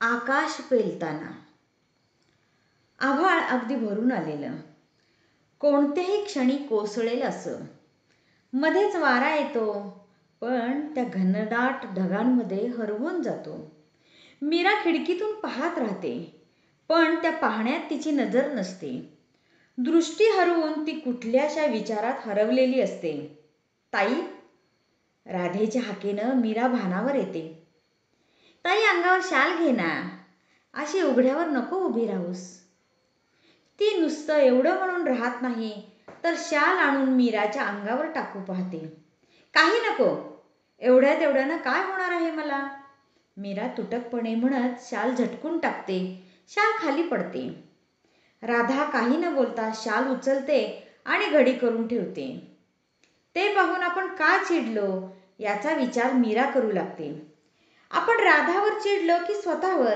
आकाश पेलताना. आभाळ अगदी भरून आलेलं. कोणत्याही क्षणी कोसळेल असं. मध्येच वारा येतो, पण त्या घनदाट ढगांमध्ये हरवून जातो. मीरा खिडकीतून पाहत राहते, पण त्या पाहण्यात तिची नजर नसते. दृष्टी हरवून ती कुठल्याशा विचारात हरवलेली असते. ताई, राधेच्या हाकेनं मीरा भानावर येते. ताई, अंगावर शाल घे ना. अशी उघड्यावर नको उभी राहूस. ती नुसतं एवढं म्हणून राहत नाही, तर शाल आणून मीराच्या अंगावर टाकू पाहते. काही नको, एवढ्या तेवढ्यानं काय होणार आहे मला. मीरा तुटकपणे म्हणत शाल झटकून टाकते. शाल खाली पडते. राधा काही न बोलता शाल उचलते आणि घडी करून ठेवते. ते पाहून आपण का चिडलो याचा विचार मीरा करू लागते. आपण राधावर चिडलो की स्वतःवर?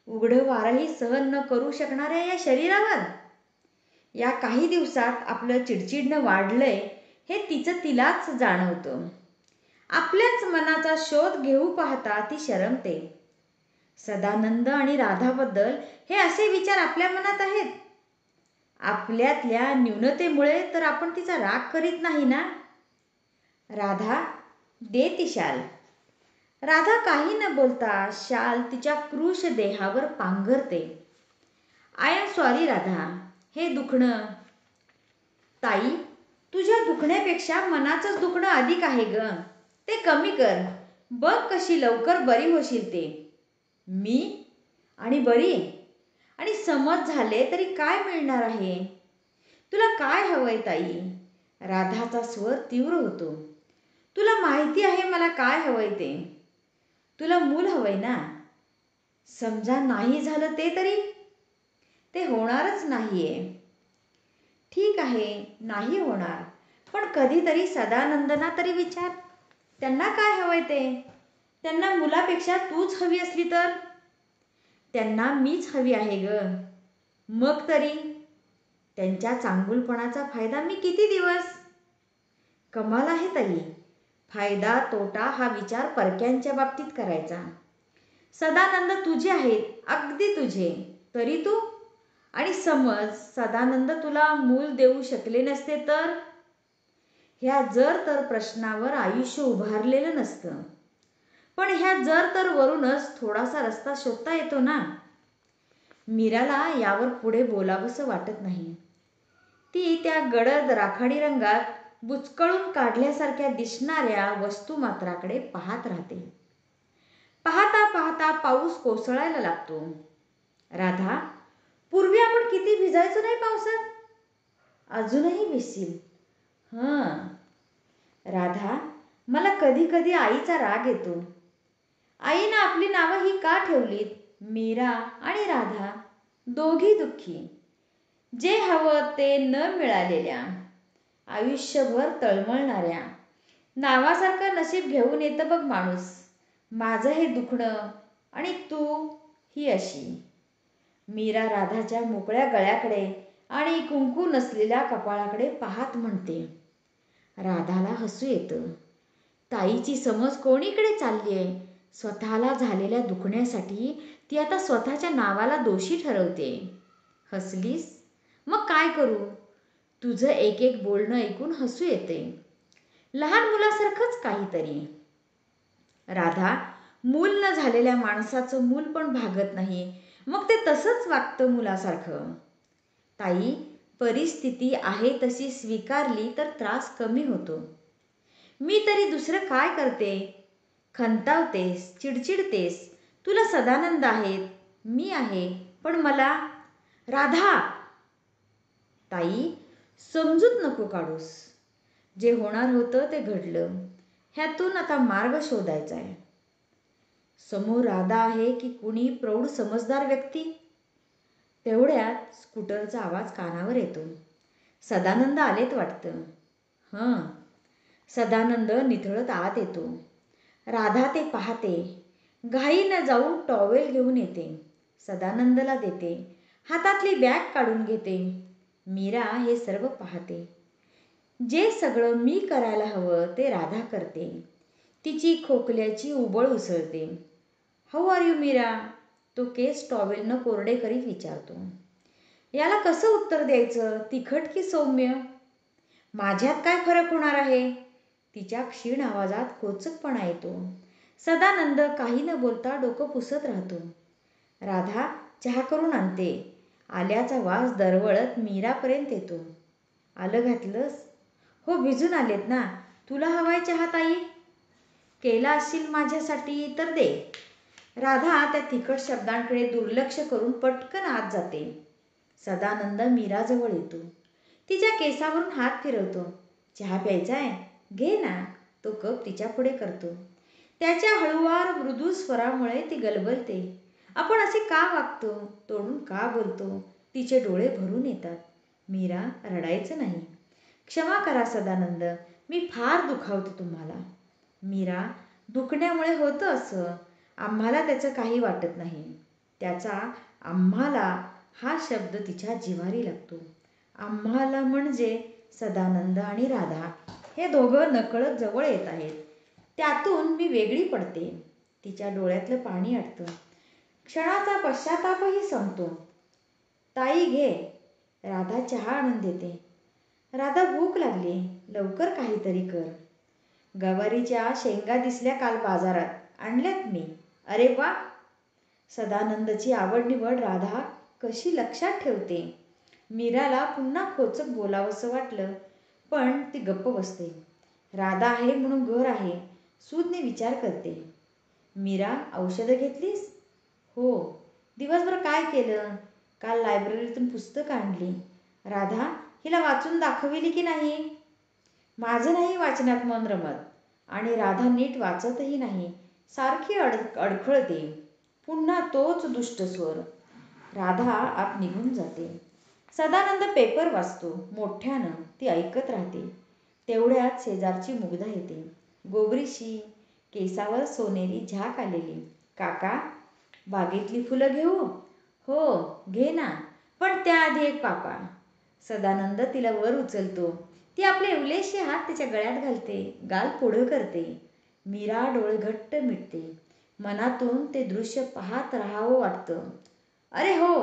उघडं वारंही सहन न करू शकणाऱ्या या शरीरावर? या काही दिवसात आपलं चिडचिडणं वाढलंय हे तिचं तिलाच जाणवतं. आपल्याच मनाचा शोध घेऊ पाहता ती शरमते. सदानंद आणि राधाबद्दल हे असे विचार आपल्या मनात आहेत. आपल्यातल्या न्यूनतेमुळे तर आपण तिचा राग करीत नाही ना. राधा, दे ती शाल. राधा काही न बोलता शाल तिच्या कृश देहावर पांघरते. आय एम सॉरी राधा, हे दुखणं. ताई, तुझ्या दुखण्यापेक्षा मनाचंच दुखणं अधिक आहे ग. ते कमी कर. बघ कशी लवकर बरी होशील ते. मी? आणि बरी? आणि समज झाले तरी काय मिळणार आहे? तुला काय हवंय ताई? राधाचा स्वर तीव्र होतो. तुला माहिती आहे मला काय हवंय ते. तुला मूल हवंय ना. समजा नाही झालं ते तरी? ते होणारच नाहीये. ठीक आहे, नाही होणार, पण कधीतरी सदानंदना तरी विचार. त्यांना काय हवंय ते. त्यांना मुलापेक्षा तूच हवी असली तर? त्यांना मीच हवी आहे ग. मग तरी त्यांच्या चांगुलपणाचा फायदा मी किती दिवस. कमाल आहे ताई, फायदा तोटा हा विचार परक्यांच्या बाबतीत करायचा. सदानंद तुझे आहेत, अगदी तुझे, तरी तू. आणि समज सदानंद तुला मूल देऊ शकले नसते तर? ह्या जर तर प्रश्नावर आयुष्य उभारलेलं नसतं. पण ह्या जर तर वरूनच थोडासा रस्ता शोधता येतो ना. मीराला यावर पुढे बोलावंसं वाटत नाही. ती त्या गडद राखाडी रंगात बुचकळून काढल्यासारख्या दिसणाऱ्या वस्तुमात्राकडे पाहत राहते. पाहता पाहता पाऊस कोसळायला लागतो. राधा, पूर्वी आपण किती भिजायचो नाही पावसात. अजूनही भिजशील. हं. राधा, मला कधी कधी आईचा राग येतो. आईनं आपली नावं ही का ठेवलीत? मीरा आणि राधा दोघी दुःखी. जे हवं ते न मिळालेल्या, आयुष्यभर तळमळणाऱ्या. नावासारखं नशीब घेऊन येतं बघ माणूस. माझं हे दुखणं आणि तू ही अशी. मीरा राधाच्या मोकळ्या गळ्याकडे आणि कुंकू नसलेल्या कपाळाकडे पाहत म्हणते. राधाला हसू येतं. ताईची समज कोणीकडे चालली आहे. स्वतःला झालेल्या दुखण्यासाठी ती आता स्वतःच्या नावाला दोषी ठरवते. हसलीस? मग काय करू? तुझं एक एक बोलणं ऐकून हसू येते. लहान मुलासारखंच काहीतरी. राधा, मूल न झालेल्या माणसाचं मूल पण भागत नाही. मग ते तसंच वागतं मुलासारखं. ताई, परिस्थिती आहे तशी स्वीकारली तर त्रास कमी होतो. मी तरी दुसरं काय करते? खंतावतेस, चिडचिडतेस. तुला सदानंद आहेत, मी आहे, पण मला. राधा! ताई, समजूत नको काढूस. जे होणार होतं ते घडलं. ह्यातून आता मार्ग शोधायचा आहे. समोर राधा आहे की कुणी प्रौढ समजदार व्यक्ती? तेवढ्यात स्कूटरचा आवाज कानावर येतो. सदानंद आलेत वाटतं. हं. सदानंद निथळत आत येतो. राधा ते पाहते. घाईनं जाऊन टॉवेल घेऊन येते. सदानंदला देते. हातातली बॅग काढून घेते. मीरा हे सर्व पाहते. जे सगळं मी करायला हवं ते राधा करते. तिची खोकल्याची उबळ उसळते. How are you Meera? तो केस टॉवेलनं कोरडे करीत विचारतो. याला कसं उत्तर द्यायचं, तिखट की सौम्य? माझ्यात काय फरक होणार आहे? तिच्या क्षीण आवाजात खोचकपणा येतो. सदानंद काही न बोलता डोकं पुसत राहतो. राधा चहा करून आणते. आल्याचा वास दरवळत मीरापर्यंत येतो. आलं घातलंस? हो, भिजून आलेत ना. तुला हवाय चहा ताई? केला असशील माझ्यासाठी तर दे. राधा त्या तिखट शब्दांकडे दुर्लक्ष करून पटकन आत जाते. सदानंद मीराजवळ येतो. तिच्या केसावरून हात फिरवतो. चहा प्यायचा आहे? घे ना. तो कप तिच्या पुढे करतो. त्याच्या हळुवार मृदू स्वरामुळे ती गलबलते. आपण असे का वागतो, तोडून का बोलतो? तिचे डोळे भरून येतात. मीरा, रडायचं नाही. क्षमा करा सदानंद, मी फार दुखावते तुम्हाला. मीरा, दुखण्यामुळे होतं असं. आम्हाला त्याचं काही वाटत नाही. त्याचा आम्हाला हा शब्द तिच्या जिव्हारी लागतो. आम्हाला म्हणजे सदानंद आणि राधा हे दोघं नकळत जवळ येत आहेत. त्यातून मी वेगळी पडते. तिच्या डोळ्यातलं पाणी अटतं. क्षणाचा पश्चातापही संपतो. ताई घे. राधा चहा आणून देते. राधा, भूक लागली, लवकर काहीतरी कर. गवारीच्या शेंगा दिसल्या काल बाजारात, आणल्यात मी. अरे वा. सदानंदची आवड निवड राधा कशी लक्षात ठेवते. मीराला पुन्हा खोचक बोलावंसं वाटलं, पण ती गप्प बसते. राधा आहे म्हणून घर आहे, सूदने विचार करते. मीरा, औषधं घेतलीस? हो. दिवसभर काय केलं? काल लायब्ररीतून पुस्तकं आणली. राधा, हिला वाचून दाखविली की नाही? माझं नाही वाचनात मन रमत. आणि राधा नीट वाचतही नाही, सारखी अडखळते. पुन्हा तोच दुष्ट स्वर. राधा आत निघून जाते. सदानंद पेपर वाचतो मोठ्यानं. ती ऐकत राहते. तेवढ्यात शेजारची मुग्धा येते. गोबरीशी, केसावर सोनेरी झाक आलेली. काका, बागेतली फुलं घेऊ? हो, घे ना, पण त्याआधी एक पापा. सदानंद तिला वर उचलतो. ती आपले इवलेसे हात तिच्या गळ्यात घालते, गाल पुढं करते. मीरा डोळे घट्ट मिटते. मनातून ते दृश्य पाहत राहावं वाटतं. अरे हो,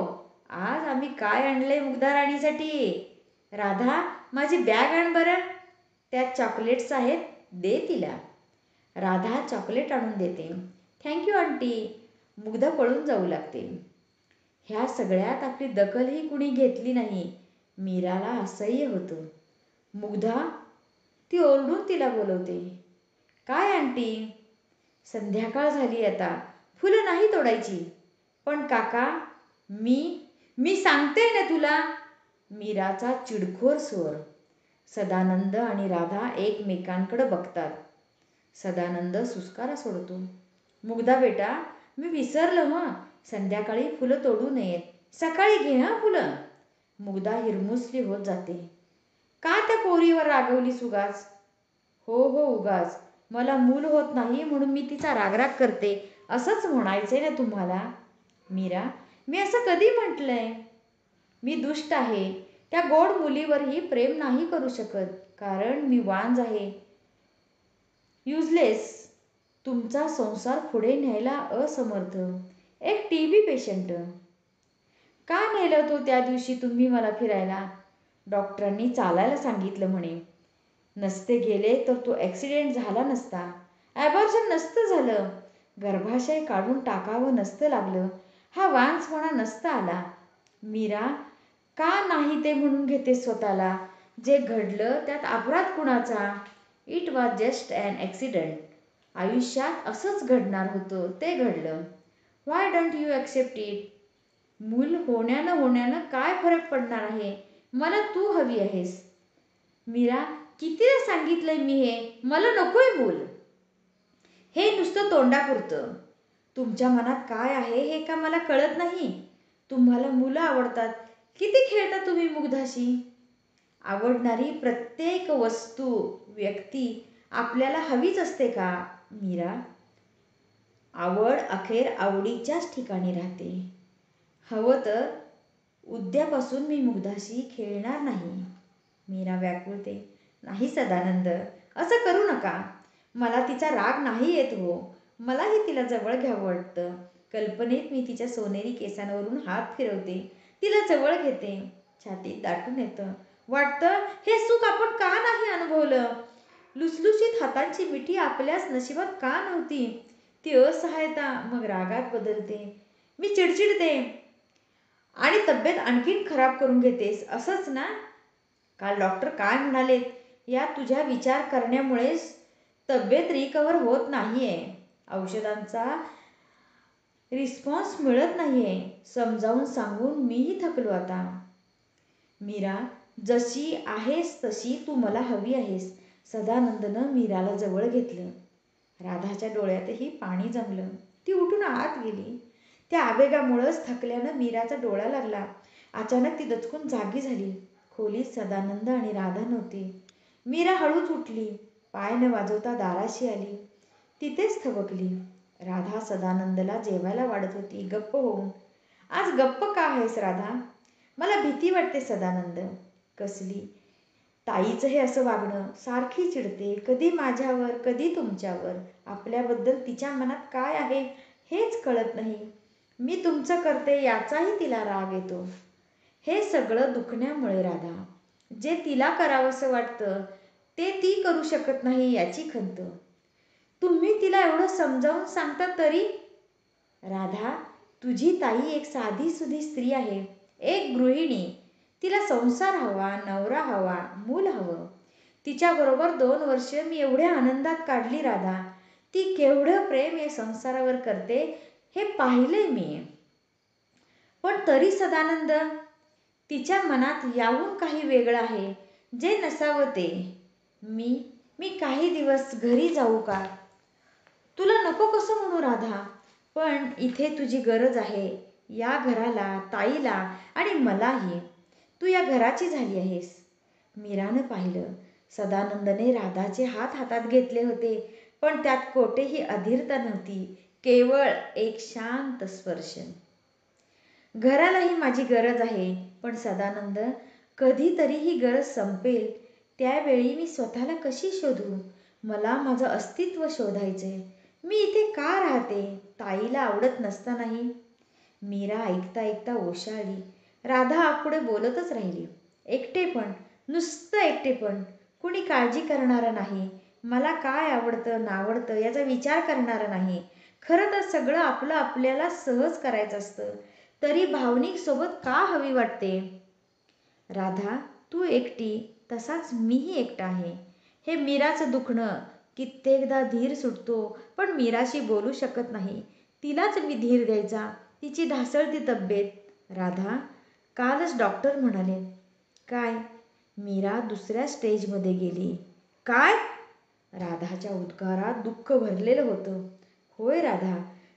आज आम्ही काय आणलंय मुग्धा राणीसाठी? राधा, माझी बॅग आण बरं. त्यात चॉकलेट्स आहेत, दे तिला. राधा चॉकलेट आणून देते. Thank you aunty. मुग्धा पळून जाऊ लागते. ह्या सगळ्यात आपली दखलही कुणी घेतली नाही. मीराला असह्य होतं. मुग्धा, ती ओरडून तिला बोलवते. काय आंटी? संध्याकाळ झाली आता, फुलं नाही तोडायची. पण काका, मी सांगते ना तुला. मीराचा चिडखोर स्वर. सदानंद आणि राधा एकमेकांकडे बघतात. सदानंद सुस्कारा सोडतो. मुग्धा बेटा, मी विसरलं हं, संध्याकाळी फुलं तोडू नयेत, सकाळी घे हं फुलं. मुग्धा हिरमुसली होत जाते. का त्या पोरीवर रागवलीस उगाच? हो हो, उगाच. मला मूल होत नाही म्हणून मी तिचा रागराग करते, असंच म्हणायचंय ना तुम्हाला? मीरा, मी असं कधी म्हटलंय? मी दुष्ट आहे. त्या गोड मुलीवरही प्रेम नाही करू शकत, कारण मी वांज आहे, युजलेस. तुमचा संसार पुढे न्यायला असमर्थ, एक टीबी पेशंट. का नेलं तो त्या दिवशी तुम्ही मला फिरायला? डॉक्टरांनी चालायला सांगितलं म्हणे. नसते गेले तर तो ॲक्सिडेंट झाला नसता, ॲबॉर्शन नसतं झालं, गर्भाशय काढून टाकावं नसतं लागलं, हा वांसपणा नसता आला. मीरा, का नाही ते म्हणून घेते स्वतःला? जे घडलं त्यात अपराध कुणाचा? It was just an accident. आयुष्यात असंच घडणार होतं, ते घडलं. Why don't you accept it? मूल होण्यानं काय फरक पडणार आहे? मला तू हवी आहेस. मीरा, कितीदा सांगितलंय मी हे, मला नकोय मूल. हे नुसतं तोंडापुरतं. तुमच्या मनात काय आहे हे का मला कळत नाही? तुम्हाला मुलं आवडतात. किती खेळता तुम्ही मुग्धाशी? आवडणारी प्रत्येक वस्तू, व्यक्ती आपल्याला हवीच असते का मीरा? आवड अखेर आवडीच्याच ठिकाणी राहते. हवं तर उद्यापासून मी मुग्धाशी खेळणार नाही. मीरा व्याकुळते. नाही सदानंद, असं करू नका. मला तिचा राग नाही येत हो. मलाही तिला जवळ घ्यावं वाटतं, कल्पनेत मी तिच्या सोनेरी केसांवरून हात फिरवते, तिला जवळ घेते. छातीत दाटून येतं. वाटतं हे सुख आपण का नाही अनुभवलं? लुसलुशीत हातांची मिठी आपल्याच नशिबात का नव्हती? ती असहायता मग रागात बदलते. मी चिडचिडते आणि तब्येत आणखीन खराब करून घेतेस, असंच ना? काल डॉक्टर काय म्हणालेत? या तुझ्या विचार करण्यामुळेच तब्येत रिकवर होत नाहीये. औषधांचा रिस्पॉन्स मिळत नाहीये. समजावून सांगून मीही थकलो आता. मीरा, जशी आहेस तशी तू मला हवी आहेस. सदानंदनं मीराला जवळ घेतलं. राधाच्या डोळ्यातही पाणी जमलं. ती उठून आत गेली. त्या आवेगामुळंच थकल्यानं मीराचा डोळा लागला. अचानक ती दचकून जागी झाली. खोलीत सदानंद आणि राधा नव्हती. मीरा हळूच उठली. पाय न वाजवता दाराशी आली. तिथेच थबकली. राधा सदानंदला जेवायला वाढत होती, गप्प होऊन. आज गप्प का आहेस राधा? मला भीती वाटते सदानंद. कसली? ताईचं हे असं वागणं. सारखी चिडते, कधी माझ्यावर कधी तुमच्यावर. आपल्याबद्दल तिच्या मनात काय आहे हेच कळत नाही. मी तुमचं करते याचाही तिला राग येतो. हे सगळं दुखण्यामुळे राधा. जे तिला करावंसं वाटतं ते ती करू शकत नाही याची खंत. तुम्ही तिला एवढं समजावून सांगता तरी? राधा, तुझी ताई एक साधीसुधी स्त्री आहे, एक गृहिणी. तिला संसार हवा, नवरा हवा, मूल हवं. तिच्याबरोबर 2 वर्ष मी एवढ्या आनंदात काढली राधा. ती केवढं प्रेम या संसारावर करते हे पाहिलंय मी. पण तरी सदानंद, तिच्या मनात याहून काही वेगळं आहे, जे नसावं ते. मी काही दिवस घरी जाऊ का? तुला नको कसं म्हणू राधा, पण इथे तुझी गरज आहे. या घराला, ताईला आणि मलाही. तू या घराची झाली आहेस. मीरानं पाहिलं. सदानंदने राधाचे हात हातात घेतले होते, पण त्यात कोठेही अधीरता नव्हती, केवळ एक शांत स्पर्श. घरालाही माझी गरज आहे, पण सदानंद, कधीतरी ही गरज संपेल. त्यावेळी मी स्वतःला कशी शोधू? मला माझं अस्तित्व शोधायचंय. मी इथे का राहते? ताईला आवडत नसतानाही. मीरा ऐकता ऐकता ओशाळली. राधा पुढे बोलतच राहिली. एकटेपण, नुसतं एकटेपण. कुणी काळजी करणारं नाही. मला काय आवडतं नावडतं याचा विचार करणारं नाही. खरं तर सगळं आपलं आपल्याला सहज करायचं असतं, तरी भावनिक सोबत का हवी वाटते? राधा, तू एकटी, तसाच मीही एकटा आहे. हे मीराचं दुखणं. कित्येकदा धीर सुटतो, पण मीराशी बोलू शकत नाही. तिलाच मी धीर द्यायचा. तिची ढासळती तब्येत. राधा, कालच डॉक्टर म्हणाले. काय? मीरा दुसऱ्या स्टेजमध्ये गेली. काय? राधाच्या उद्गारात दुःख भरलेलं होतं. होय राधा,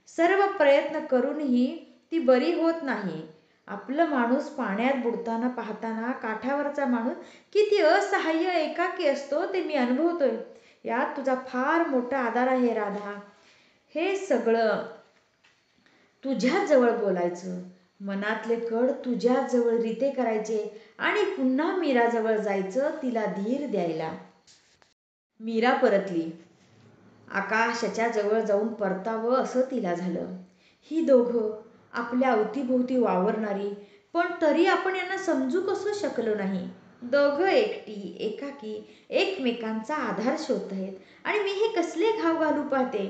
सर्व प्रयत्न करूनही ती बरी होत नाही. आपलं माणूस पाण्यात बुडताना पाहताना काठावरचा माणूस किती असहाय्य एकाकी असतो ते मी अनुभवतोय. यात तुझा फार मोठा आधार आहे राधा. हे सगळं तुझ्याच जवळ बोलायचं, मनातले कड तुझ्याच जवळ रिते करायचे आणि पुन्हा मीराजवळ जायचं, तिला धीर द्यायला. मीरा परतली. आकाशाच्या जवळ जाऊन परतावं असं तिला झालं. ही दोघं आपल्या अवतीभोवती वावरणारी, पण तरी आपण यांना समजू कसं शकलो नाही. दोघं एकटी, एकाकी, एकमेकांचा आधार शोधतायत आणि मी हे कसले घाव घालू पाहते.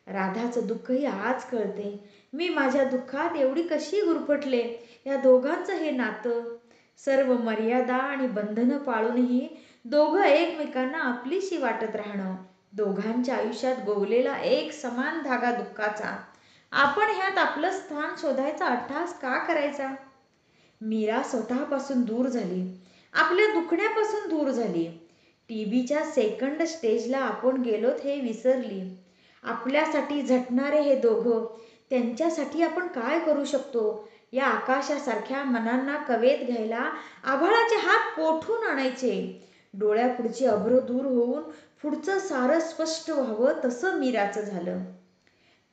राधाचं दुःखही आज कळते. मी माझ्या दुःखात एवढी कशी गुरफटले. या दोघांचं हे नातं, सर्व मर्यादा आणि बंधनं पाळूनही दोघं एकमेकांना आपलीशी वाटत राहणं. दोघांच्या आयुष्यात गोवलेला एक समान धागा दुःखाचा. आपण ह्यात आपलं स्थान शोधायचा अट्टहास का करायचा? मीरा स्वतःपासून दूर झाली. आपल्या दुखण्यापासून दूर झाली. टीबीच्या सेकंड स्टेजला आपण गेलोत हे विसरली. आपल्यासाठी झटणारे हे दोघं, त्यांच्यासाठी आपण काय करू शकतो? या आकाशासारख्या मनांना कवेत घ्यायला आभाळाचे हात कोठून आणायचे? डोळ्यापुढची अभ्र दूर होऊन पुढचं सारं स्पष्ट व्हावं, तसं मीराचं झालं.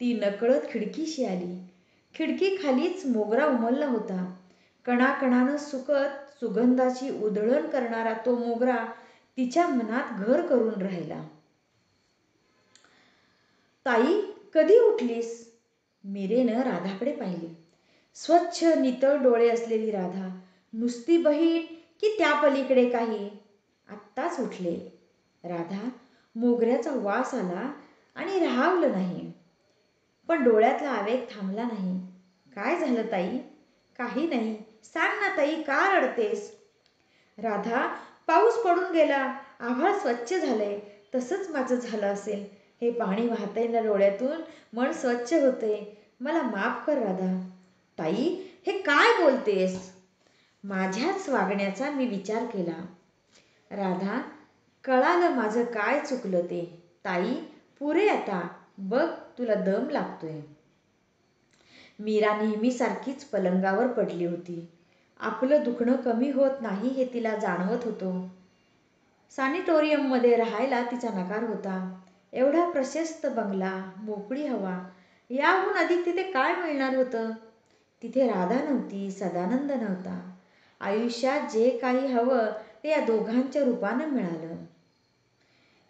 ती नकळत खिडकीशी आली. खिडकीखालीच मोगरा उमलला होता. कणाकणानं सुकत सुगंधाची उधळण करणारा तो मोगरा तिच्या मनात घर करून राहिला. ताई, कधी उठलीस? मीरेनं राधाकडे पाहिले. स्वच्छ नितळ डोळे असलेली राधा. नुसती बहीण की त्या पलीकडे काही? आत्ताच उठले. राधा. मोगऱ्याचा वास आला आणि राहावलं नाही. पण डोळ्यातला आवेग थांबला नाही. काय झालं ताई? काही नाही. सांग ना ताई, का रडतेस? राधा. पाऊस पडून गेला. आभाळ स्वच्छ झालंय. तसंच माझं झालं असेल. हे पाणी वाहतंय ना डोळ्यातून, मन स्वच्छ होतंय. मला माफ कर राधा. ताई, हे काय बोलतेस? माझ्याच वागण्याचा मी विचार केला. राधा. कळालं माझं काय चुकलं ते. ताई, पुरे आता. बघ, तुला दम लागतोय. मीरा नेहमीसारखीच पलंगावर पडली होती. आपलं दुखणं कमी होत नाही हे तिला जाणवत होतं. सॅनिटोरियममध्ये राहायला तिचा नकार होता. एवढा प्रशस्त बंगला, मोकळी हवा, याहून अधिक तिथे काय मिळणार होतं? तिथे राधा नव्हती, सदानंद नव्हता. आयुष्यात जे काही हवं ते या दोघांच्या रूपानं मिळालं.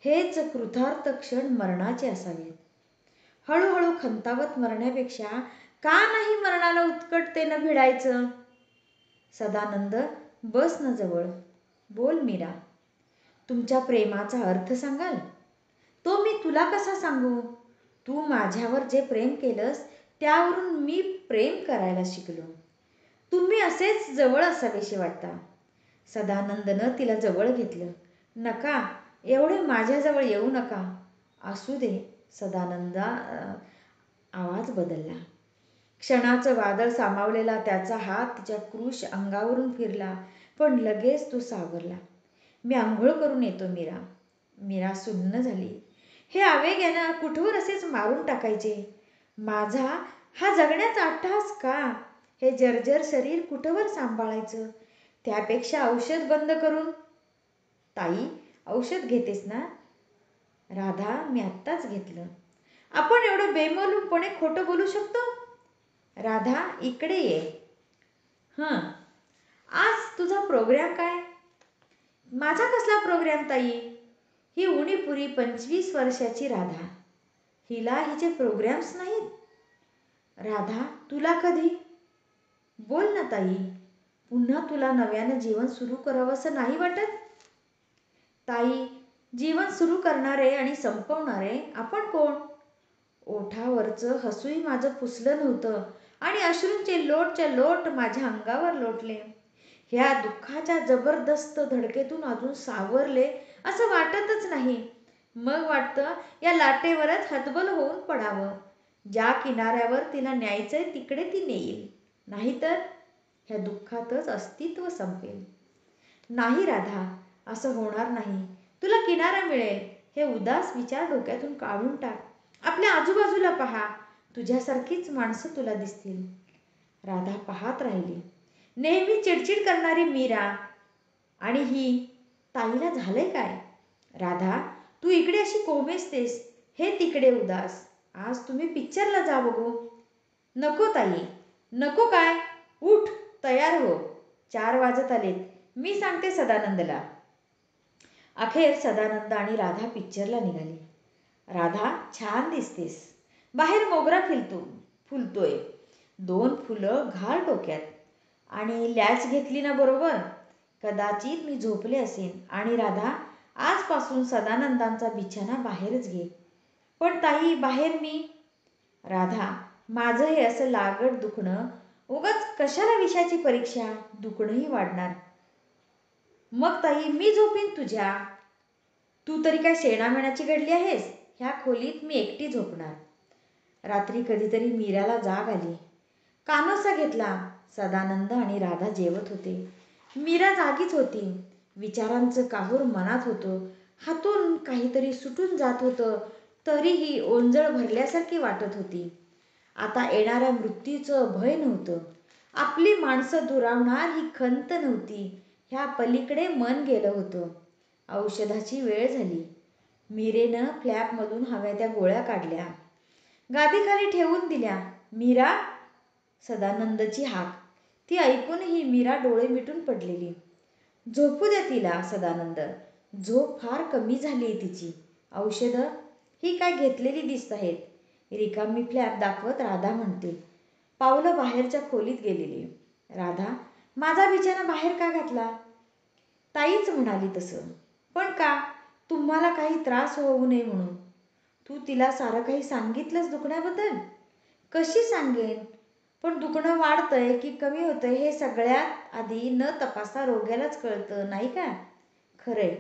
हेच कृतार्थ क्षण मरणाचे असावेत. हळूहळू खंतावत मरण्यापेक्षा का नाही मरणाला उत्कटतेनं भिडायचं? सदानंद. बस न जवळ. बोल मीरा. तुमच्या प्रेमाचा अर्थ सांगाल? तो मी तुला कसा सांगू? तू माझ्यावर जे प्रेम केलंस त्यावरून मी प्रेम करायला शिकलो. तुम्ही असेच जवळ असावेसे वाटता. सदानंदनं तिला जवळ घेतलं. नका, एवढे माझ्याजवळ येऊ नका. असू दे. सदानंदा आवाज बदलला. क्षणाचं वादळ सामावलेला त्याचा हात तिच्या कृश अंगावरून फिरला, पण लगेच तो सावरला. मी आंघोळ करून येतो मीरा. मीरा सुन्न झाली. हे आवेग यांना कुठवर असेच मारून टाकायचे? माझा हा जगण्याचा अट्टहास का? हे जर्जर शरीर कुठवर सांभाळायचं? त्यापेक्षा औषध बंद करून. ताई, औषध घेतेस ना? राधा. मी आत्ताच घेतलं. आपण एवढं बेमालूमपणे खोटं बोलू शकतो? राधा. इकडे ये. हं, आज तुझा प्रोग्रॅम काय? माझा कसला प्रोग्रॅम ताई? ही उणीपुरी 25 वर्षाची राधा. हिला हिचे प्रोग्रॅम्स नाहीत? राधा. तुला कधी? बोल ना ताई. पुन्हा तुला नव्यानं जीवन सुरू करावंसं नाही वाटत? ताई, जीवन सुरू करणारे आणि संपवणारे आपण कोण? ओठावरचं हसूही माझं पुसलं नव्हतं आणि अश्रूंचे लोटच्या लोट माझ्या अंगावर लोटले. ह्या दुःखाच्या जबरदस्त धडकेतून अजून सावरले असं वाटतच नाही. मग वाटतं या लाटेवरच हतबल होऊन पडावं. ज्या किनाऱ्यावर तिला न्यायचंय तिकडे ती नेईल. नाहीतर ह्या दुःखातच अस्तित्व संपेल. नाही राधा, असं होणार नाही. तुला किनारा मिळेल. हे उदास विचार डोक्यातून काढून टाक. आपल्या आजूबाजूला पहा. तुझ्यासारखीच माणसं तुला दिसतील. राधा पाहत राहिली. नेहमी चिडचिड करणारी मीरा. आणि ही. ताईला झालंय काय? राधा. तू इकडे अशी कोमेजतेस, हे तिकडे उदास. आज तुम्ही पिक्चरला जा बघू. नको ताई. नको काय? उठ, तयार हो. 4 वाजत आलेत. मी सांगते सदानंदला. अखेर सदानंद आणि राधा पिक्चरला निघाली. राधा. छान दिसतेस. बाहेर मोगरा फुलतोय. 2 फुलं घाल डोक्यात. आणि लॅच घेतली ना बरोबर? कदाचित मी झोपले असेन. आणि राधा, आजपासून सदानंदांचा बिछाना बाहेरच घे. पण ताई, बाहेर मी. राधा. माझं हे असं लागट दुखणं, उगाच कशाला विषाची परीक्षा? दुखणंही वाढणार. मग ताई, मी झोपीन तुझ्या. तू तरी काय शेणामेणाची घडली आहेस? ह्या खोलीत मी एकटी झोपणार. रात्री कधीतरी मीराला जाग आली. कानोसा घेतला. सदानंद आणि राधा जेवत होते. मीरा जागीच होती. विचारांचं काहूर मनात होतं. हातून काहीतरी सुटून जात होतं. तरीही ओंजळ भरल्यासारखी वाटत होती. आता येणाऱ्या मृत्यूचं भय नव्हतं. आपली माणसं दुरावणार ही खंत नव्हती. ह्या पलीकडे मन गेलं होतं. औषधाची वेळ झाली. मीरेनं फ्लॅपमधून हव्या त्या गोळ्या काढल्या. गादीखाली ठेवून दिल्या. मीरा. सदानंदची हाक. ती ऐकूनही मीरा डोळे मिटून पडलेली. झोपू द्या तिला सदानंद. झोप फार कमी झाली तिची. औषधं ही काय घेतलेली दिसत आहेत. रिकामी फ्लॅप दाखवत राधा म्हणते. पावलं बाहेरच्या खोलीत गेलेली. राधा, माझा बिछाना बाहेर का घातला? ताईच म्हणाली तसं. पण का? तुम्हाला काही त्रास होऊ नये म्हणून. तू तिला सारं काही सांगितलंस दुखण्याबद्दल? कशी सांगेन? पण दुखणं वाढतंय की कमी होतंय हे सगळ्यात आधी न तपासता रोग्यालाच कळतं, नाही का? खरंय.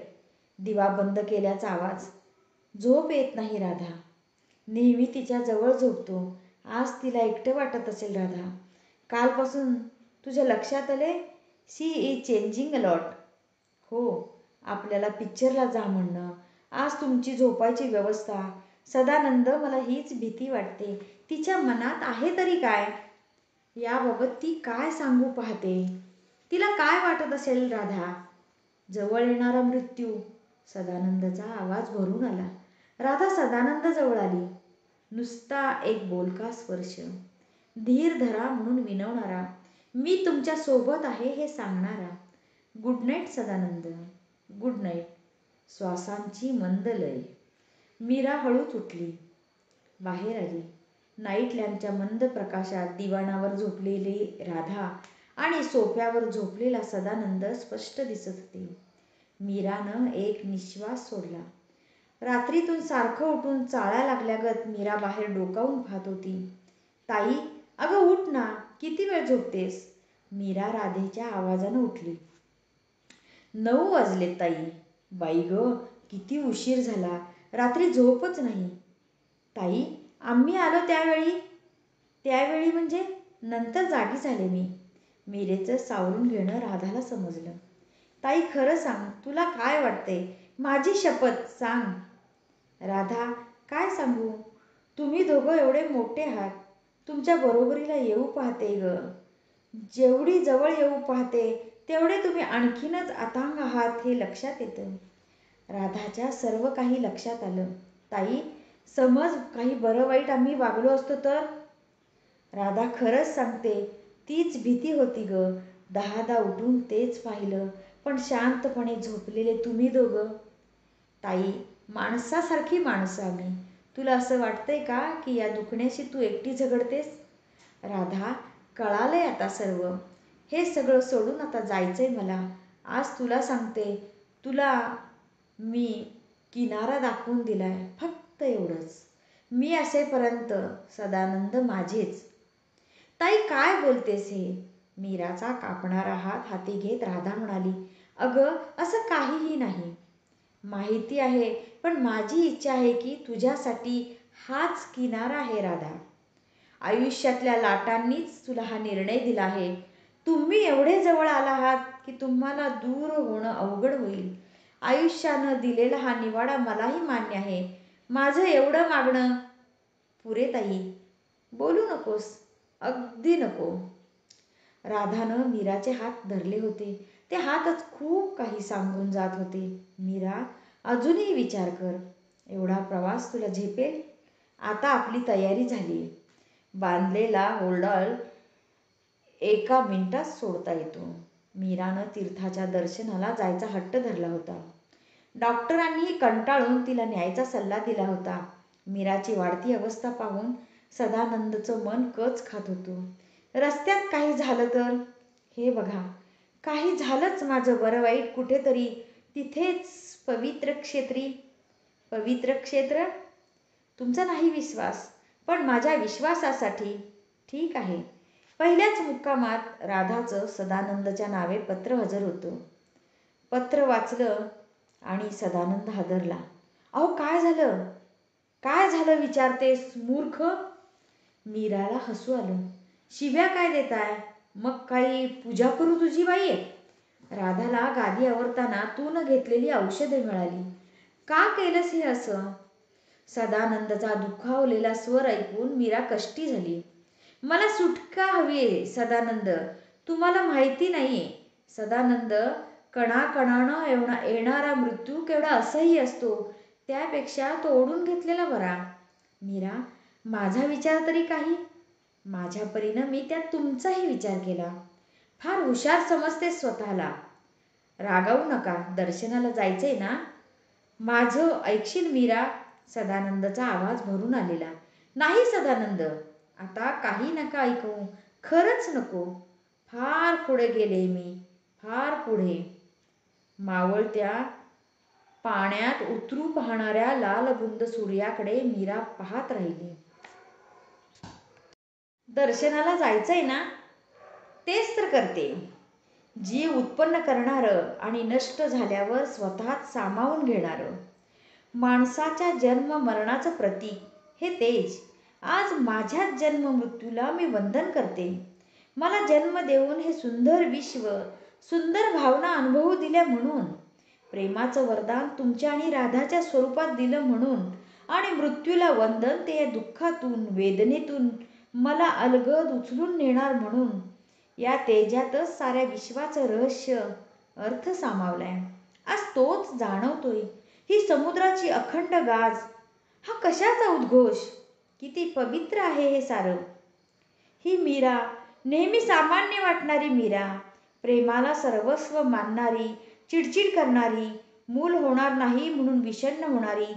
दिवा बंद केल्याचा आवाज. झोप येत नाही राधा. नेहमी तिच्या जवळ झोपतो. आज तिला एकटं वाटत असेल राधा. कालपासून तुझ्या लक्षात आले? शी इज चेंजिंग अ लॉट. हो, आपल्याला पिक्चरला जा म्हणणं, आज तुमची झोपायची व्यवस्था. सदानंद, मला हीच भीती वाटते. तिच्या मनात आहे तरी काय? याबाबत ती काय सांगू पाहते? तिला काय वाटत असेल राधा? जवळ येणारा मृत्यू. सदानंदचा आवाज भरून आला. राधा सदानंद जवळ आली. नुसता एक बोलका स्पर्श. धीर धरा म्हणून विनवणारा. मी तुमच्या सोबत आहे हे सांगणारा. Good night Sadanand. Good night. श्वासांची मंद लय. मीरा हळूच उठली. बाहेर आली. नाईट लॅम्पच्या मंद प्रकाशात दिवाणावर झोपलेली राधा आणि सोफ्यावर झोपलेला सदानंद स्पष्ट दिसत होते. मीरानं एक निश्वास सोडला. रात्रीतून सारखं उठून चाळा लागल्यागत मीरा बाहेर डोकावून पाहत होती. ताई, अगं उठ ना, किती वेळ झोपतेस? मीरा राधेच्या आवाजानं उठली. 9 वाजलेत ताई. बाई ग, किती उशीर झाला. रात्री झोपच नाही. ताई, आम्ही आलो त्यावेळी? त्यावेळी म्हणजे? नंतर जागी झाले मी. मीरेचं सावरून घेणं राधाला समजलं. ताई, खरं सांग, तुला काय वाटते? माझी शपथ सांग. राधा, काय सांगू? तुम्ही दोघं एवढे मोठे आहात. तुमच्या बरोबरीला येऊ पाहते ग. जेवढी जवळ येऊ पाहते तेवढे तुम्ही आणखीनच अथांग आहात हे लक्षात येतं. राधाच्या सर्व काही लक्षात आलं. ताई, समज काही बरं वाईट आम्ही वागलो असतो तर? राधा, खरंच सांगते, तीच भीती होती ग. 10दा उठून तेच पाहिलं. पण शांतपणे झोपलेले तुम्ही दोघं. ताई, माणसासारखी माणसं आम्ही. तुला असं वाटतंय का की या दुखण्याशी तू एकटी झगडतेस? राधा, कळालंय आता सर्व. हे सगळं सोडून आता जायचंय मला. आज तुला सांगते, तुला मी किनारा दाखवून दिलाय. फक्त एवढंच. मी असेपर्यंत सदानंद माझेच. ताई, काय बोलतेस हे? मीराचा कापणारा हात हाती घेत राधा म्हणाली. अगं, असं काहीही नाही. माहिती आहे, पण माझी इच्छा आहे की तुझ्यासाठी हाच किनारा आहे राधा. आयुष्यातल्या लाटांनीच तुला हा निर्णय दिला आहे. तुम्ही एवढे जवळ आला आहात की तुम्हाला दूर होणं अवघड होईल. आयुष्यानं दिलेला हा निवाडा मलाही मान्य आहे. माझं एवढं मागणं पुरे ताई. बोलू नकोस, अगदी नको. राधानं मीराचे हात धरले होते. ते हातच खूप काही सांगून जात होते. मीरा, अजूनही विचार कर. एवढा प्रवास तुला झेपेल? आता आपली तयारी झाली. बांधलेला होल्डॉल 1 मिनिटात सोडता येतो. मीरानं तीर्थाच्या दर्शनाला जायचा हट्ट धरला होता. डॉक्टरांनीही कंटाळून तिला न्यायचा सल्ला दिला होता. मीराची वाढती अवस्था पाहून सदानंदचं मन कच खात होतं. रस्त्यात काही झालं तर? हे बघा, काही झालंच माझं बरं वाईट कुठेतरी, तिथेच पवित्र क्षेत्री. पवित्र क्षेत्र? तुमचा नाही विश्वास, पण माझ्या विश्वासासाठी ठीक आहे. पहिल्याच मुक्कामात राधाचं सदानंदच्या नावे पत्र हजर होतं. पत्र वाचलं आणि सदानंद हादरला. अहो, काय झालं? काय झालं विचारतेस, मूर्ख? मीराला हसू आलं. शिव्या काय देताय? मग काही पूजा करू तुझी बाई? राधाला गादी आवरताना तू न घेतलेली औषधे मिळाली. का केलंस हे असं? सदानंदचा दुखावलेला स्वर ऐकून मीरा कष्टी झाली. मला सुटका हवीये सदानंद. तुम्हाला माहिती नाहीये सदानंद, कणाकणानं येणारा मृत्यू केवढा असह्य असतो. त्यापेक्षा तो ओढून घेतलेला बरा. मीरा, माझा विचार तरी काही? माझ्या परीनं मी त्यात तुमचाही विचार केला. फार हुशार समजते स्वतःला. रागावू नका, दर्शनाला जायचंय ना? माझं ऐकशील मीरा? सदानंदचा आवाज भरून आलेला. नाही सदानंद, आता काही नका ऐकू, खरंच नको. फार पुढे गेले मी, फार पुढे. मावळत्या पाण्यात उतरू पाहणाऱ्या लालबुंद सूर्याकडे मीरा पाहत राहिली. दर्शनाला जायचंय ना? तेच तर करते. जीव उत्पन्न करणारं आणि नष्ट झाल्यावर स्वतःत सामावून घेणारं. माणसाच्या जन्म मरणाचं प्रतीक हे तेज. आज माझ्याच जन्म मृत्यूला मी वंदन करते. मला जन्म देऊन हे सुंदर विश्व, सुंदर भावना अनुभवू दिल्या म्हणून, प्रेमाचं वरदान तुमच्या आणि राधाच्या स्वरूपात दिलं म्हणून, आणि मृत्यूला वंदन ते या दुःखातून, वेदनेतून मला अलगद उचलून नेणार म्हणून. या तेजातच साऱ्या विश्वाचं रहस्य, अर्थ सामावलाय. आज तोच जाणवतोय. ही समुद्राची अखंड गाज, हा कशाचा उद्घोष? किती पवित्र आहे हे सारं. ही मीरा, नेहमी सामान्य वाटणारी मीरा, प्रेमाला सर्वस्व मानणारी, चिडचिड करणारी, मूल होणार नाही म्हणून विषण्ण होणारी,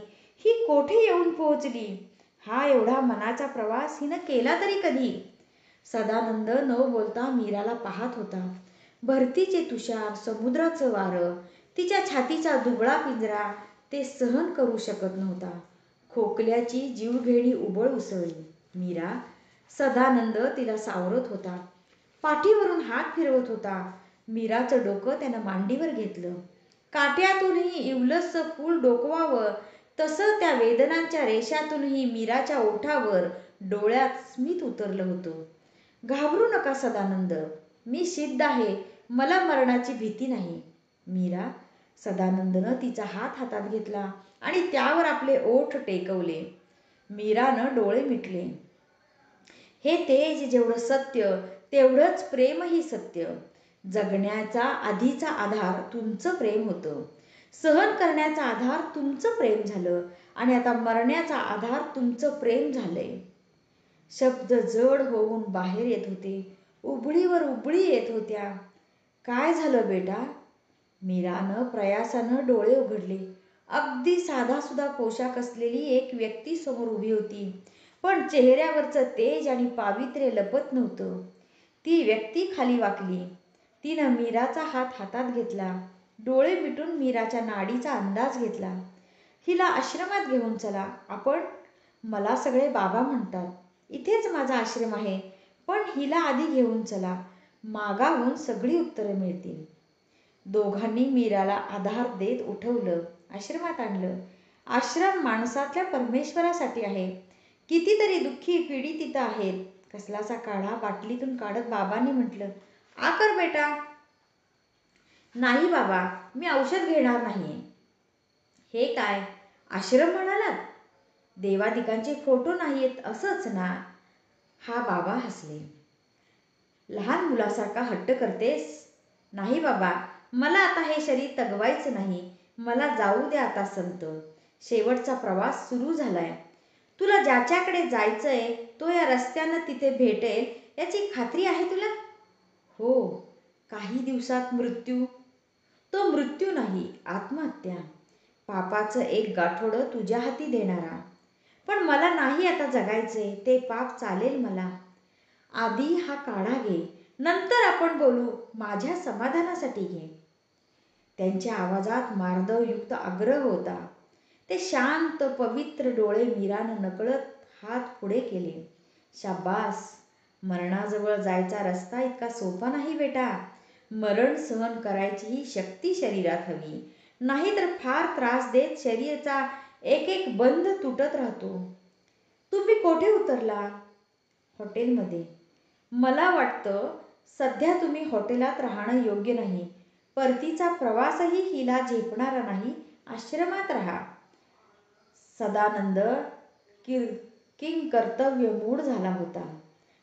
ही कोठे येऊन पोहोचली? हा एवढा मनाचा प्रवास हिनं केला तरी कधी? सदानंद न बोलता मीराला पाहत होता. भरतीचे तुषार, समुद्राचं वारं, तिच्या छातीचा दुबळा पिंजरा ते सहन करू शकत नव्हता. खोकल्याची जीवघेणी उबळ उसळली. मीरा. सदानंद तिला सावरत होता, पाठीवरून हात फिरवत होता. मीराचं डोकं त्यानं मांडीवर घेतलं. काट्यातूनही इवलसं फूल डोकवावं तसं त्या वेदनांच्या रेषातूनही मीराच्या ओठावर, डोळ्यात स्मित उतरलं होतं. घाबरू नका सदानंद, मी सिद्ध आहे, मला मरणाची भीती नाही. मीरा. सदानंदनं तिचा हात हातात घेतला आणि त्यावर आपले ओठ टेकवले. मीरानं डोळे मिटले. हे तेज जेवढं सत्य, तेवढंच प्रेमही सत्य. जगण्याचा आधीचा आधार तुमचं प्रेम होतं. सहन करण्याचा आधार तुमचं प्रेम झालं आणि आता मरण्याचा आधार तुमचं प्रेम झालंय. शब्द जड होऊन बाहेर येत होते. उबळीवर उबळी येत होत्या. काय झालं बेटा? मीरानं प्रयासानं डोळे उघडले. अगदी साधासुधा पोशाख असलेली एक व्यक्ती समोर उभी होती, पण चेहऱ्यावरचं तेज आणि पावित्र्य लपत नव्हतं. ती व्यक्ती खाली वाकली. तिनं मीराचा हात हातात घेतला. डोळे मिटून मीराच्या नाडीचा अंदाज घेतला. हिला आश्रमात घेऊन चला. मला सगळे बाबा म्हणतात. इथेच माझा आश्रम आहे, पण हिला आधी घेऊन चला. मागाहून सगळी उत्तरं मिळतील. दोघांनी मीराला आधार देत उठवलं, आश्रमात आणलं. आश्रम माणसातल्या परमेश्वरासाठी आहे. कितीतरी दुःखी पिढी तिथं आहेत. कसलासा काढा बाटलीतून काढत बाबांनी म्हटलं, आ कर बेटा. नाही बाबा, मी औषध घेणार नाहीये. हे काय आश्रम म्हणालात? देवादिकांचे फोटो नाहीयेत असंच ना? हा बाबा हसले. लहान मुलासारखा हट्ट करतेस? नाही बाबा, मला आता हे शरीर तगवायचं नाही. मला जाऊ द्या आता संत. शेवटचा प्रवास सुरू झालाय. तुला ज्याच्याकडे जायचंय तो या रस्त्यानं तिथे भेटेल याची खात्री आहे तुला? हो. काही दिवसात मृत्यू. तो मृत्यू नाही, आत्महत्या. पापाचं एक गाठोडं तुझ्या हाती देणारा. पण मला नाही आता जगायचंय. ते पाप चालेल मला. आधी हा काढा घे, नंतर आपण बोलू. माझ्या समाधानासाठी घे. त्यांच्या आवाजात मार्दवयुक्त आग्रह होता. ते शांत पवित्र डोळे मीरानं नकळत हात पुढे केले. शाब्बास. मरणाजवळ जायचा रस्ता इतका सोपा नाही बेटा. मरण सहन करायची ही शक्ती शरीरात हवी. नाहीतर फार त्रास देत शरीराचा एक एक बंध तुटत राहतो. तुम्ही कोठे उतरला? हॉटेलमध्ये. मला वाटतं सध्या तुम्ही हॉटेलात राहणं योग्य नाही. परतीचा प्रवासही हिला झेपणारा नाही. आश्रमात राहा. सदानंद किंकर्तव्यमूढ झाला होता.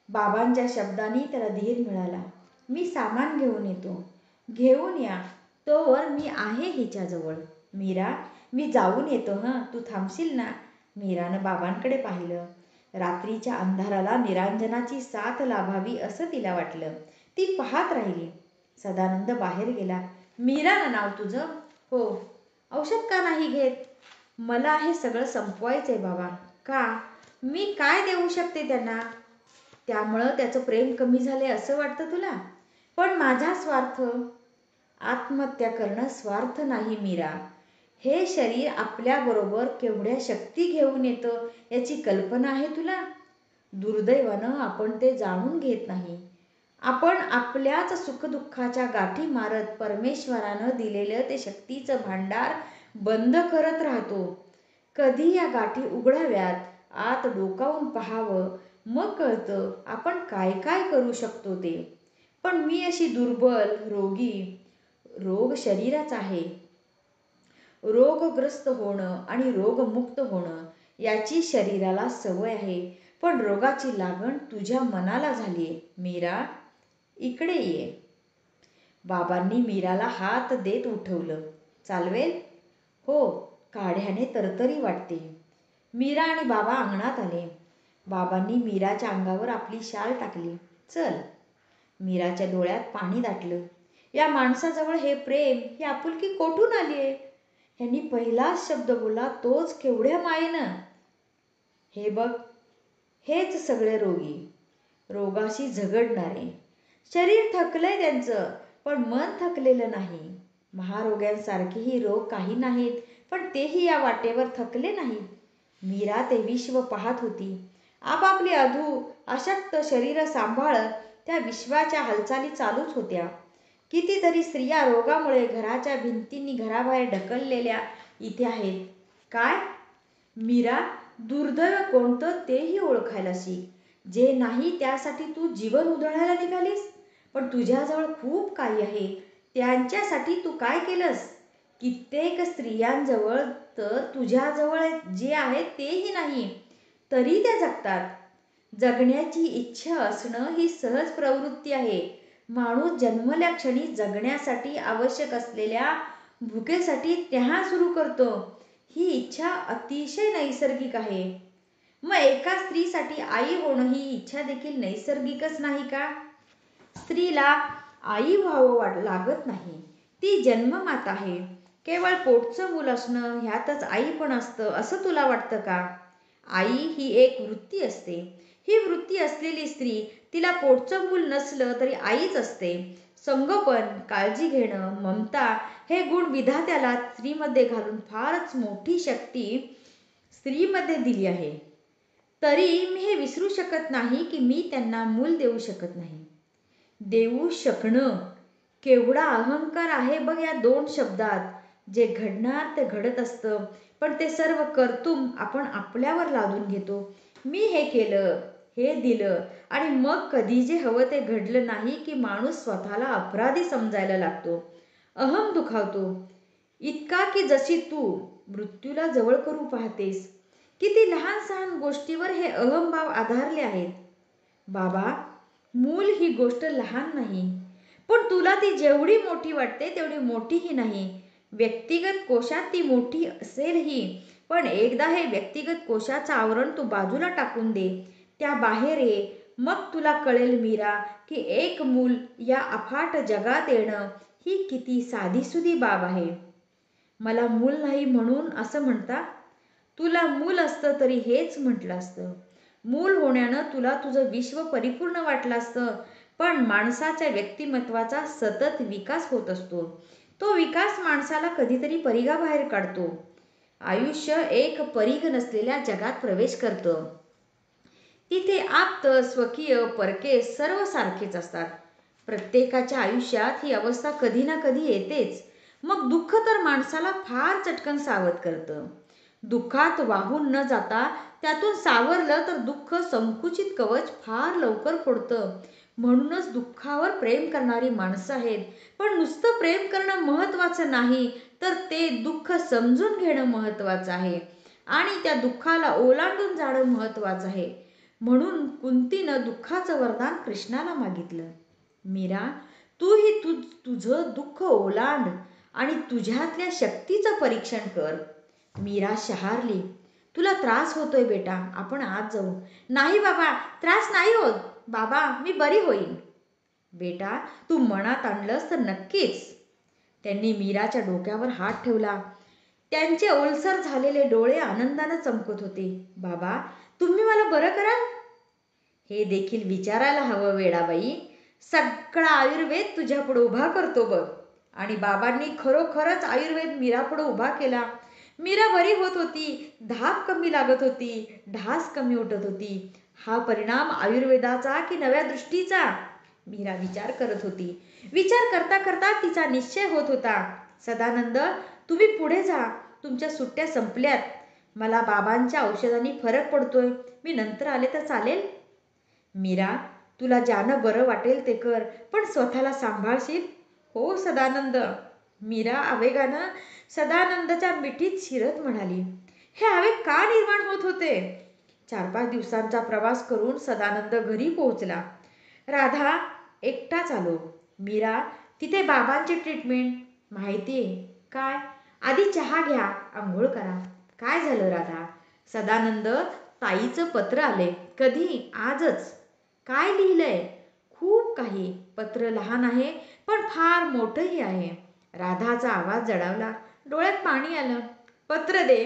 बाबांच्या शब्दांनी त्याला धीर मिळाला. मी सामान घेऊन येतो. घेऊन या. तोवर मी आहे हिच्याजवळ. मीरा, मी जाऊन येतो हं. तू थांबशील ना? मीरानं बाबांकडे पाहिलं. रात्रीच्या अंधाराला निरांजनाची साथ लाभावी असं तिला वाटलं. ती पाहत राहिली. सदानंद बाहेर गेला. मीरा ना नाव तुझं? हो. औषध का नाही घेत? मला हे सगळं संपवायचंय बाबा. का? मी काय देऊ शकते त्यांना? त्यामुळं त्याचं प्रेम कमी झाले असं वाटतं तुला? पण माझा स्वार्थ, आत्महत्या करणं स्वार्थ नाही मीरा. हे शरीर आपल्याबरोबर केवढ्या शक्ती घेऊन येतं याची कल्पना आहे तुला? दुर्दैवानं आपण ते जाणून घेत नाही. आपण आपल्याच सुखदुःखाच्या गाठी मारत परमेश्वरानं दिलेलं ते शक्तीचं भांडार बंद करत राहतो. कधी या गाठी उघडाव्यात, आत डोकावून पाहावं, मग कळतं आपण काय काय करू शकतो ते. पण मी अशी दुर्बल, रोग शरीराचा आहे. रोगग्रस्त होणं आणि रोगमुक्त होणं याची शरीराला सवय आहे. पण रोगाची लागण तुझ्या मनाला झालीये. मीरा, इकडे ये. बाबांनी मीराला हात देत उठवलं. चालवेल? हो. काढ्याने तरतरी वाटते. मीरा आणि बाबा अंगणात आले. बाबांनी मीराच्या अंगावर आपली शाल टाकली. चल. मीराच्या डोळ्यात पाणी दाटलं. या माणसाजवळ हे प्रेम, ही आपुलकी कोठून आलीये? ह्यांनी पहिलाच शब्द बोलला तोच केवढ्या मायेनं. हे बघ, हेच सगळे रोगी, रोगाशी झगडणारे. शरीर थकलंय त्यांचं, पण मन थकलेलं नाही. महारोग्यांसारखेही रोग काही नाहीत, पण तेही या वाटेवर थकले नाहीत. मीरा ते विश्व पाहत होती. आपापली अशक्त शरीर सांभाळत त्या विश्वाच्या हालचाली चालूच होत्या. कितीतरी स्त्रिया रोगामुळे घराच्या भिंतींनी घराबाहेर ढकललेल्या इथे आहेत. काय? मीरा, दुर्दैव कोणतं तेही ओळखायला शिक. जे नाही त्यासाठी तू जीवन उधळायला निघालीस. पण तुझ्याजवळ खूप काही आहे. त्यांच्यासाठी तू काय केलंस? कित्येक स्त्रियांजवळ तर तुझ्याजवळ जे आहे तेही नाही, तरी त्या जगतात. जगण्याची इच्छा असणं ही सहज प्रवृत्ती आहे. माणूस जन्मल्या क्षणी जगण्यासाठी आवश्यक असलेल्या भुकेसाठी तहान सुरू करतो. ही इच्छा अतिशय नैसर्गिक आहे. मग एका स्त्रीसाठी आई होणं ही इच्छा देखील नैसर्गिकच नाही का? स्त्रीला आई व्हावं लागत नाही. ती जन्ममाता आहे. केवळ पोटचं मूल असणं ह्यातच आई पण असतं असं तुला वाटतं का? आई ही एक वृत्ती असते. ही वृत्ती असलेली स्त्री, तिला पोटचं मूल नसलं तरी आईच असते. संगोपन, काळजी घेणं, ममता हे गुण विधात्याला स्त्रीमध्ये घालून फारच मोठी शक्ती स्त्रीमध्ये दिली आहे. तरी मी हे विसरू शकत नाही की मी त्यांना मूल देऊ शकत नाही. देऊ शकणं, केवढा अहंकार आहे बघ या दोन शब्दात. जे घडणार ते घडत असतं, पण ते सर्व कर्तुम आपण आपल्यावर लादून घेतो. मी हे केलं, हे दिलं आणि मग कधी जे हवं ते घडलं नाही की माणूस स्वतःला अपराधी समजायला लागतो. अहम दुखावतो. इतका की जशी तू मृत्यूला जवळ करू पाहतेस. किती लहान सहान गोष्टीवर हे अहमभाव आधारले आहेत. बाबा, मूल ही गोष्ट लहान नाही, पण तुला ती जेवढी मोठी वाटते तेवढी मोठीही नाही. व्यक्तिगत कोशात ती मोठी असेलही, पण एकदा हे व्यक्तिगत कोशाचं आवरण तू बाजूला टाकून दे, त्या बाहेर ये. मग तुला कळेल मीरा की एक मूल या अफाट जगात येणं ही किती साधीसुधी बाब आहे. मला मूल नाही म्हणून असं म्हणता? तुला मूल असतं तरी हेच म्हटलं असतं. मूल होण्यानं तुला तुझं विश्व परिपूर्ण वाटलं असतं. पण माणसाच्या व्यक्तिमत्वाचा सतत विकास होत असतो. तो विकास माणसाला कधीतरी परिघाबाहेर काढतो. आयुष्य एक परिघ नसलेल्या जगात प्रवेश करतं. तिथे आप्त, स्वकीय, परके सर्व सारखेच असतात. प्रत्येकाच्या आयुष्यात ही अवस्था कधी ना कधी येतेच. मग दुःख तर माणसाला फार चटकन सावध करतं. दुःखात वाहून न जाता त्यातून सावरलं तर दुःख संकुचित कवच फार लवकर फोडतं. म्हणूनच दुःखावर प्रेम करणारी माणसं आहेत. पण नुसतं प्रेम करणं महत्त्वाचं नाही, तर ते दुःख समजून घेणं महत्त्वाचं आहे आणि त्या दुःखाला ओलांडून जाणं महत्त्वाचं आहे. म्हणून कुंतीनं दुःखाचं वरदान कृष्णाला मागितलं. मीरा, तूही तुझं दुःख ओलांड आणि तुझ्यातल्या शक्तीचं परीक्षण कर. मीरा शहारली. तुला त्रास होतोय बेटा, आपण आत जाऊ. नाही बाबा, त्रास नाही होत. बाबा, मी बरी होईन. बेटा, तू मनात आणलंस तर नक्कीच. त्यांनी मीराच्या डोक्यावर हात ठेवला. त्यांचे ओलसर झालेले डोळे आनंदानं चमकत होते. बाबा, तुम्ही मला बरं कराल? हे देखील विचारायला हवं वेडाबाई. सगळा आयुर्वेद तुझ्यापुढे उभा करतो बघ. आणि बाबांनी खरोखरच आयुर्वेद मीरापुढे उभा केला. मीरा बरी होत होती, धाप कमी लागत होती, ढास कमी उठत होती. हा परिणाम आयुर्वेदाचा की नव्या दृष्टीचा? मीरा विचार करत होती. विचार करता करता तिचा निश्चय होत होता. सदानंद, तुम्ही पुढे जा. तुमच्या सुट्ट्या संपल्यात. मला बाबांच्या औषधांनी फरक पडतोय. मी नंतर आले तर चालेल? मीरा, तुला ज्यानं बरं वाटेल ते कर, पण स्वतःला सांभाळशील? हो सदानंद. मीरा आवेगानं सदानंदच्या मिठीत शिरत म्हणाली. हे आवेग का निर्माण होत होते? 4-5 दिवसांचा प्रवास करून सदानंद घरी पोहोचला. राधा एकटाच आलो. मीरा, तिथे बाबांची ट्रीटमेंट. माहितीये काय? आधी चहा घ्या, आंघोळ करा. काय झालं राधा? सदानंद, ताईचं पत्र आले. कधी? आजच. काय लिहिलंय? खूप काही. पत्र लहान आहे पण फार मोठंही आहे. राधाचा आवाज जडावला. डोळ्यात पाणी आलं. पत्र दे.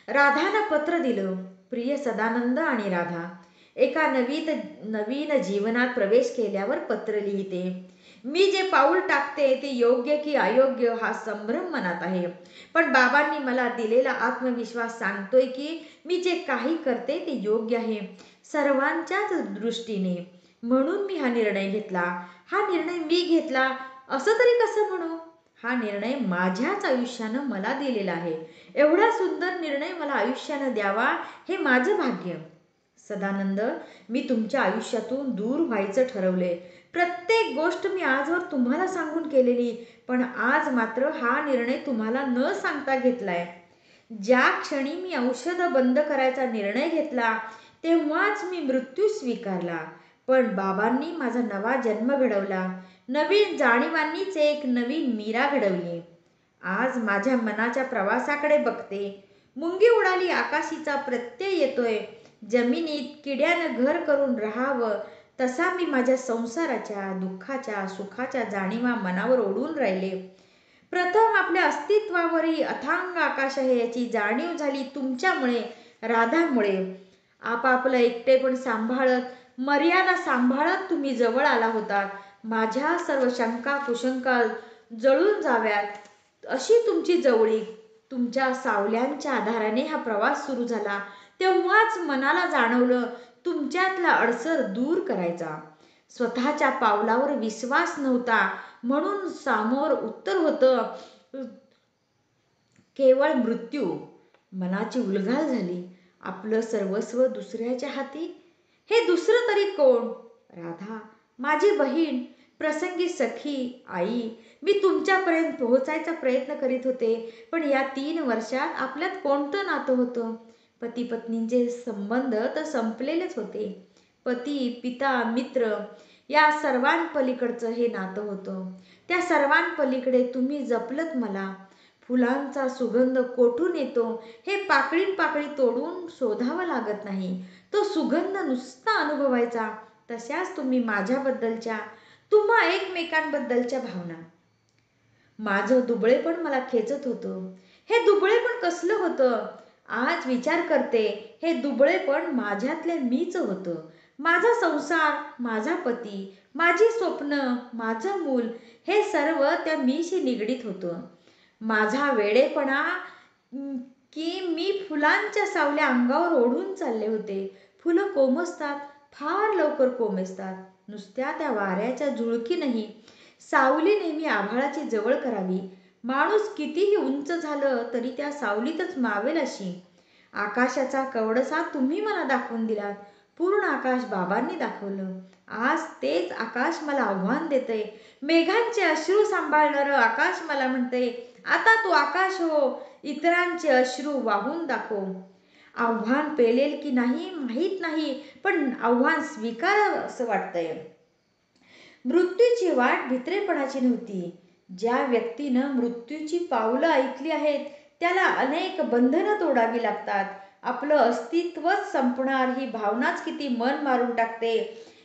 राधानं पत्र दिलं. प्रिय सदानंद आणि राधा, एका नवीन जीवनात प्रवेश केल्यावर पत्र लिहिते. मी जे पाऊल टाकते ते योग्य की अयोग्य हा संभ्रम मनात आहे. पण बाबांनी मला दिलेला आत्मविश्वास सांगतोय की मी जे काही करते ते योग्य आहे, सर्वांच्याच दृष्टीने. म्हणून मी हा निर्णय घेतला. हा निर्णय मी घेतला असं तरी कसं म्हणू? हा निर्णय माझ्याच आयुष्यानं मला दिलेला आहे. एवढा सुंदर निर्णय मला आयुष्यानं द्यावा हे माझं भाग्य. सदानंद, मी तुमच्या आयुष्यातून दूर व्हायचं ठरवले. प्रत्येक गोष्ट मी आजवर तुम्हाला सांगून केलेली, पण आज मात्र हा निर्णय तुम्हाला न सांगता घेतलाय. ज्या क्षणी मी औषधं बंद करायचा निर्णय घेतला तेव्हाच मी मृत्यू स्वीकारला. पण बाबांनी माझा नवा जन्म घडवला. नवीन जाणीवांनीच एक नवीन मीरा घडवली. आज माझ्या मनाच्या प्रवासाकडे बघते. मुंगी उडाली आकाशीचा प्रत्यय येतोय. जमिनीत किड्यानं घर करून राहावं तसा मी माझ्या संसाराच्या, दुःखाच्या, सुखाच्या जाणीवा मनावर ओढून राहिले. प्रथम आपल्या अस्तित्वावरही अथांग आकाश आहे याची जाणीव झाली तुमच्यामुळे, राधामुळे. आपापलं एकटेपण सांभाळत, मर्यादा सांभाळत तुम्ही जवळ आला होतात. माझ्या सर्व शंका कुशंका जळून जाव्यात अशी तुमची जवळीक. तुमच्या सावल्यांच्या आधाराने हा प्रवास सुरू झाला. तेव्हाच मनाला जाणवलं तुमच्यातला अडसर दूर करायचा. स्वतःच्या पावलावर विश्वास नव्हता म्हणून समोर उत्तर होतं केवळ मृत्यू. मनाची उलघाल झाली. आपलं सर्वस्व दुसऱ्याच्या हाती. हे दुसरं तरी कोण? राधा, माझी बहीण, प्रसंगी सखी, आई. मी तुमच्यापर्यंत पोहोचायचा प्रयत्न करीत होते, पण या 3 वर्षात आपल्यात कोणतं नातं होतं? पती पत्नींचे संबंध तर संपलेलेच होते. पती, पिता, मित्र या सर्वांपलीकडचं हे नातं होतं. त्या सर्वांपलीकडे तुम्ही जपलत मला. फुलांचा सुगंध कोठून येतो हे पाकळी तोडून शोधावं लागत नाही. तो सुगंध नुसता अनुभवायचा. तशाच तुम्ही माझ्याबद्दलच्या, तुम्हा एकमेकांबद्दलच्या भावना. माझं दुबळेपण मला खेचत होतं. हे दुबळेपण कसलं होतं? आज विचार करते, हे दुबळेपण माझ्यातल्या मीच होतं. माझा संसार, माझा पती, माझी स्वप्न, माझं मूल हे सर्व त्या मीशी निगडीत होतं. माझा वेडेपणा की मी फुलांच्या सावल्या अंगावर ओढून चालले होते. फुलं कोमेजतात, फार लवकर कोमेजतात. नुसत्या त्या वाऱ्याच्या झुळकीनंही सावली नेहमी आभाळाची जवळ करावी. माणूस कितीही उंच झालं तरी त्या सावलीतच मावेल अशी. आकाशाचा कवडसा तुम्ही मला दाखवून दिलात. पूर्ण आकाश बाबांनी दाखवलं. आज तेच आकाश मला आव्हान देतंय. मेघांचे अश्रू सांभाळणारं आकाश मला म्हणतंय, आता तू आकाश हो, इतरांचे अश्रू वाहून दाखव. आव्हान पेलेल की नाही माहीत नाही, पण आव्हान स्वीकारावं असं वाटतंय. मृत्यूची वाट भित्रेपणाची नव्हती. ज्या व्यक्तीनं मृत्यूची पावलं ऐकली आहेत त्याला अनेक बंधनं तोडावी लागतात. आपलं अस्तित्वच संपणार ही भावनाच किती मन मारून टाकते.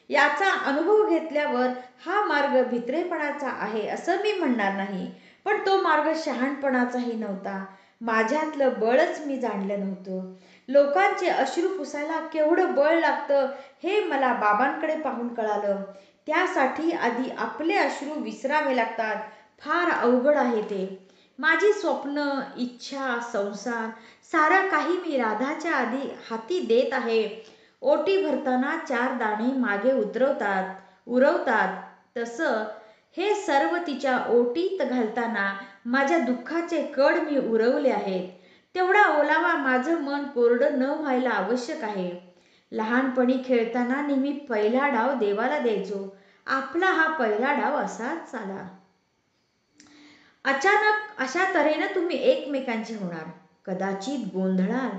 याचा अनुभव घेतल्यावर हा मार्ग भित्रेपणाचा आहे असं मी म्हणणार नाही, पण तो मार्ग शहाणपणाचाही नव्हता. माझ्यातलं बळच मी जाणलं नव्हतं. लोकांचे अश्रू पुसायला केवढं बळ लागतं हे मला बाबांकडे पाहून कळालं. त्यासाठी आधी आपले अश्रू विसरावे लागतात. फार अवघड आहे ते. माझी स्वप्न, इच्छा, संसार सारं काही मी राधाच्या आधी हाती देत आहे. ओटी भरताना 4 दाणे मागे उरवतात तसं हे सर्व तिच्या ओटीत घालताना माझ्या दुःखाचे कड मी उरवले आहेत. तेवढा ओलावा माझं मन कोरडं न व्हायला आवश्यक आहे. लहानपणी खेळताना नेहमी पहिला डाव देवाला द्यायचो. आपला हा पहिला डाव असाच आला. अचानक अशा तऱ्हेनं तुम्ही एकमेकांचे होणार. कदाचित गोंधळाल.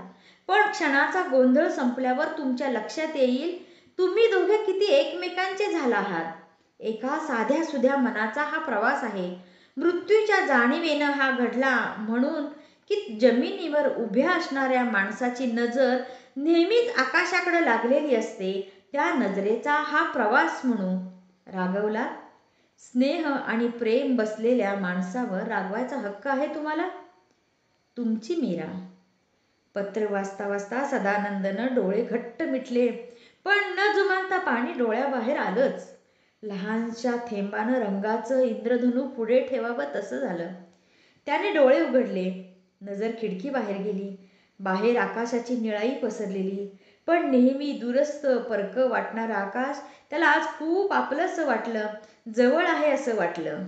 पण क्षणाचा गोंधळ संपल्यावर तुमच्या लक्षात येईल तुम्ही दोघे किती एकमेकांचे झाला आहात. एका साध्या सुध्या मनाचा हा प्रवास आहे. मृत्यूच्या जाणीवेनं हा घडला म्हणून की जमिनीवर उभ्या असणाऱ्या माणसाची नजर नेहमीच आकाशाकडे लागलेली असते. त्या नजरेचा हा प्रवास म्हणू. रागवला? स्नेह आणि प्रेम बसलेल्या माणसावर रागवायचा हक्क आहे तुम्हाला? तुमची मीरा. पत्र वाचता वाचता सदानंदनं डोळे घट्ट मिटले. पण न जुमानता पाणी डोळ्याबाहेर आलंच. लहानशा थेंबानं रंगाचं इंद्रधनू पुढे ठेवावं तसं झालं. त्याने डोळे उघडले. नजर खिडकीबाहेर गेली. बाहेर आकाशाची निळाई पसरलेली. पण नेहमी दूरस्थ परकं वाटणारं आकाश त्याला आज खूप आपलंसं वाटलं. जवळ आहे असं वाटलं.